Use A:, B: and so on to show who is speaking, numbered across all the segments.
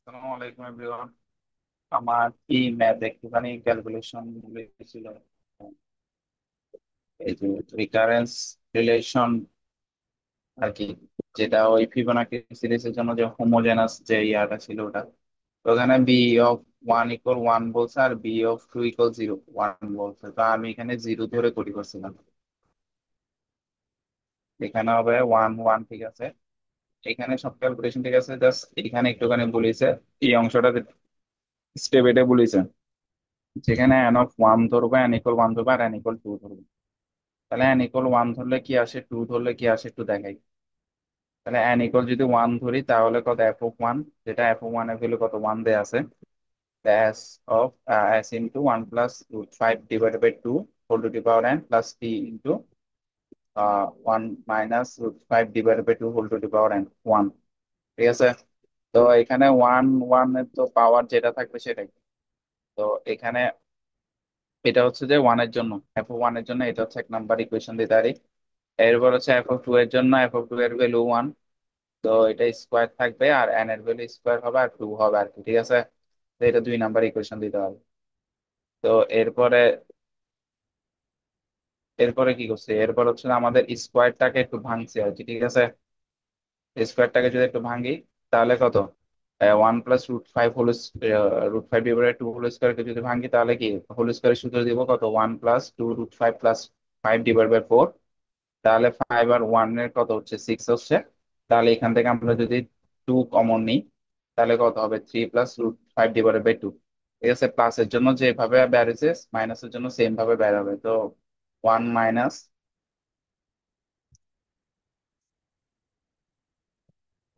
A: আসসালামু আলাইকুম এভরিওয়ান। আমার কি ম্যাথ একটুখানি ক্যালকুলেশন ছিল। এই যে রিকারেন্স রিলেশন আর কি, যেটা ওই ফিবোনাকি সিরিজের জন্য যে হোমোজেনাস যে ইয়াটা ছিল ওটা। তো ওখানে B of one equal one বলছে আর B of two equal zero one বলছে, তো আমি এখানে জিরো ধরে করি করছিলাম। এখানে হবে ওয়ান ওয়ান, ঠিক আছে। এখানে সব ক্যালকুলেশন ঠিক আছে, জাস্ট এখানে একটুখানি বলেছে এই অংশটা স্টেপ এটা বলেছে, যেখানে এন অফ ওয়ান ধরবো, এন ইকুয়াল ওয়ান ধরবো আর এন ইকুয়াল টু ধরবো। তাহলে এন ইকুয়াল ওয়ান ধরলে কি আসে, টু ধরলে কি আসে একটু দেখাই। তাহলে এন ইকুয়াল যদি ওয়ান ধরি তাহলে কত এফ অফ ওয়ান, যেটা এফ অফ ওয়ান এর ভ্যালু কত ওয়ান দেয়া আছে, S of S into one plus root five divided by two whole to the power N plus T into one minus root five divided by two whole to the power N one. ঠিক আছে। তো এখানে one one এর তো পাওয়ার যেটা থাকবে সেটাই। তো এখানে এটা হচ্ছে যে ওয়ান এর জন্য, এফ অফ ওয়ান এর জন্য এটা হচ্ছে এক নাম্বার ইকুয়েশন দিতে পারি। এরপর হচ্ছে এফ অফ টু এর জন্য এফ অফ টু এর ভ্যালু ওয়ান, তো এটা স্কোয়ার থাকবে আর এন এর ভ্যালু স্কোয়ার হবে আর টু হবে আর কি, ঠিক আছে। তো এটা দুই নাম্বার ইকুয়েশন দিতে হবে। তো এরপরে এরপরে কি করছে, এরপর হচ্ছে যে আমাদের স্কোয়ারটাকে একটু ভাঙছে আর কি, ঠিক আছে। স্কোয়ারটাকে যদি একটু ভাঙি তাহলে কত, one plus root five whole, root five divided two whole স্কোয়ারকে যদি ভাঙি তাহলে কি হোল স্কোয়ারের সূত্র দিব কত, one plus two root five plus five divide by four. তাহলে ফাইভ আর ওয়ান এর কত হচ্ছে, সিক্স হচ্ছে। তাহলে এখান থেকে আমরা যদি টু কমন নিই তাহলে কত হবে, three plus root five divided by two. ঠিক আছে, প্লাসের জন্য যেভাবে বের হয়েছে মাইনাসের জন্য সেম ভাবে বের হবে। তো one minus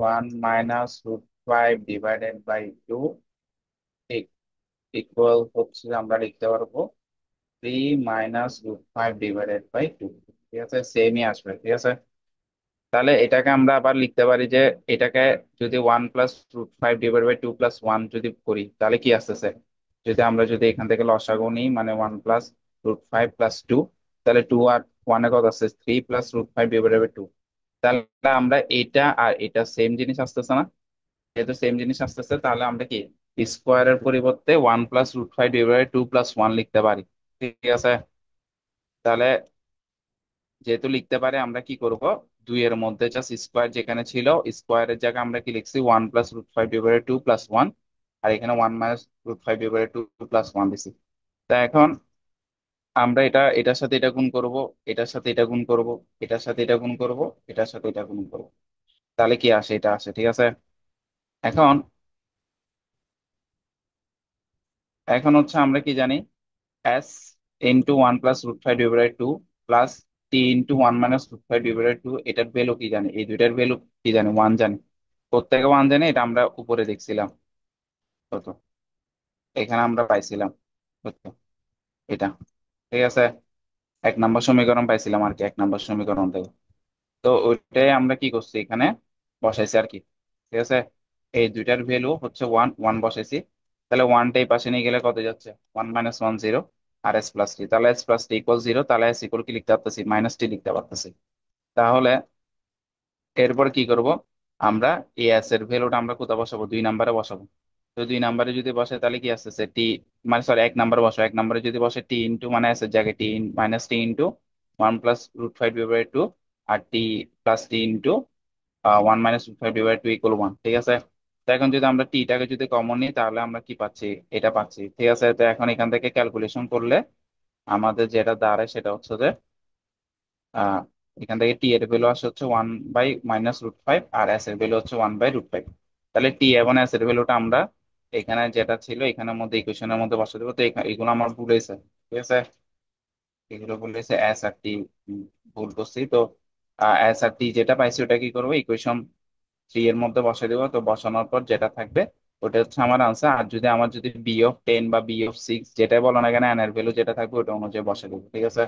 A: one minus root five divided by two equal হচ্ছে আমরা লিখতে পারবো three minus root five divided by two. ঠিক আছে, সেমই আসবে, ঠিক আছে। তাহলে এটাকে আমরা আবার লিখতে পারি যে এটাকে যদি one plus root five divide by two plus one যদি করি তাহলে কি আসতেছে, যদি আমরা যদি এখান থেকে লসাগু নিই মানে one plus root five plus two, তাহলে টু আর ওয়ানে কত আসছে, three plus root five divide by two. তাহলে আমরা এটা আর এটা সেম জিনিস আসতেছে না, যেহেতু সেম জিনিস আসতেছে তাহলে আমরা কি স্কোয়ারের পরিবর্তে one plus root five divide two plus one লিখতে পারি, ঠিক আছে। তাহলে যেহেতু লিখতে পারে আমরা কি করব, দুই এর মধ্যে জাস্ট স্কোয়ার যেখানে ছিল স্কোয়ারের জায়গায় আমরা কি লিখছি one plus root five divided two plus one, আর এখানে one minus root five divided two plus one দিছি। তা এখন আমরা এটা এটার সাথে এটা গুণ করব, এটার সাথে এটা গুণ করব, এটার সাথে এটা গুণ করব, এটার সাথে এটা গুণ করব, তাহলে কি আসে, এটা আসে, ঠিক আছে। এখন এখন হচ্ছে আমরা কি জানি, S into one plus root five divided two plus T into one minus root five divided two, এটার ভ্যালু কি জানি, এই দুইটার ভ্যালু কি জানি, ওয়ান জানি। প্রত্যেকে ওয়ান জানি, এটা আমরা উপরে দেখছিলাম কত, এখানে আমরা পাইছিলাম কত, এটা, ঠিক আছে। এক নম্বর সমীকরণ পাইছিলাম আর কি, এক নম্বর সমীকরণ থেকে। তো ওইটাই আমরা কি করছি এখানে বসাইছি আর কি, ঠিক আছে। এই দুইটার ভ্যালু হচ্ছে ওয়ান ওয়ান বসাইছি। তাহলে ওয়ানটা এই পাশে নিয়ে গেলে কত যাচ্ছে, ওয়ান মাইনাস ওয়ান জিরো, আর এস প্লাস টি, তাহলে S plus T equal zero, তাহলে এস ইকুয়াল কি লিখতে পারতেছি, মাইনাস টি লিখতে পারতেছি। তাহলে এরপর কি করব, আমরা এই এস এর ভ্যালুটা আমরা কোথায় বসাবো, দুই নাম্বারে বসাবো। তো দুই নাম্বারে যদি বসে তাহলে কি আসতেছে টি, মানে সরি এক নাম্বারে বসো, এক নাম্বারে যদি বসে টি ইন্টু মানে এস এর জায়গায় T minus T into one plus root five divide two আর T plus T into one minus root five divide two equal one, ঠিক আছে। তো এখন যদি আমরা টিটাকে যদি কমন নিই তাহলে আমরা কি পাচ্ছি, এটা পাচ্ছি, ঠিক আছে। তো এখন এখান থেকে ক্যালকুলেশন করলে আমাদের যেটা দাঁড়ায় সেটা হচ্ছে যে আহ এখান থেকে টি এর ভ্যালু আসে হচ্ছে one by minus root five আর এস এর ভ্যালু হচ্ছে ওয়ান বাই রুট ফাইভ। তাহলে টি এবং এস এর ভ্যালুটা আমরা এখানে যেটা ছিল এখানের মধ্যে ইকুয়েশনের মধ্যে বসে দেবো। তো এগুলো আমার ভুল হয়েছে, ঠিক আছে। এগুলো ভুল হয়েছে, এস আর টি ভুল করছি। তো এস আর টি যেটা পাইছি ওটা কি করবো, ইকুয়েশন থ্রি এর মধ্যে বসে দেবো। তো বসানোর পর যেটা থাকবে ওটা হচ্ছে আমার আনসার। আর যদি আমার যদি বি অফ টেন বা বি অফ সিক্স যেটাই বলো না কেন এন এর ভ্যালু যেটা থাকবে ওটা অনুযায়ী বসে দেবো, ঠিক আছে।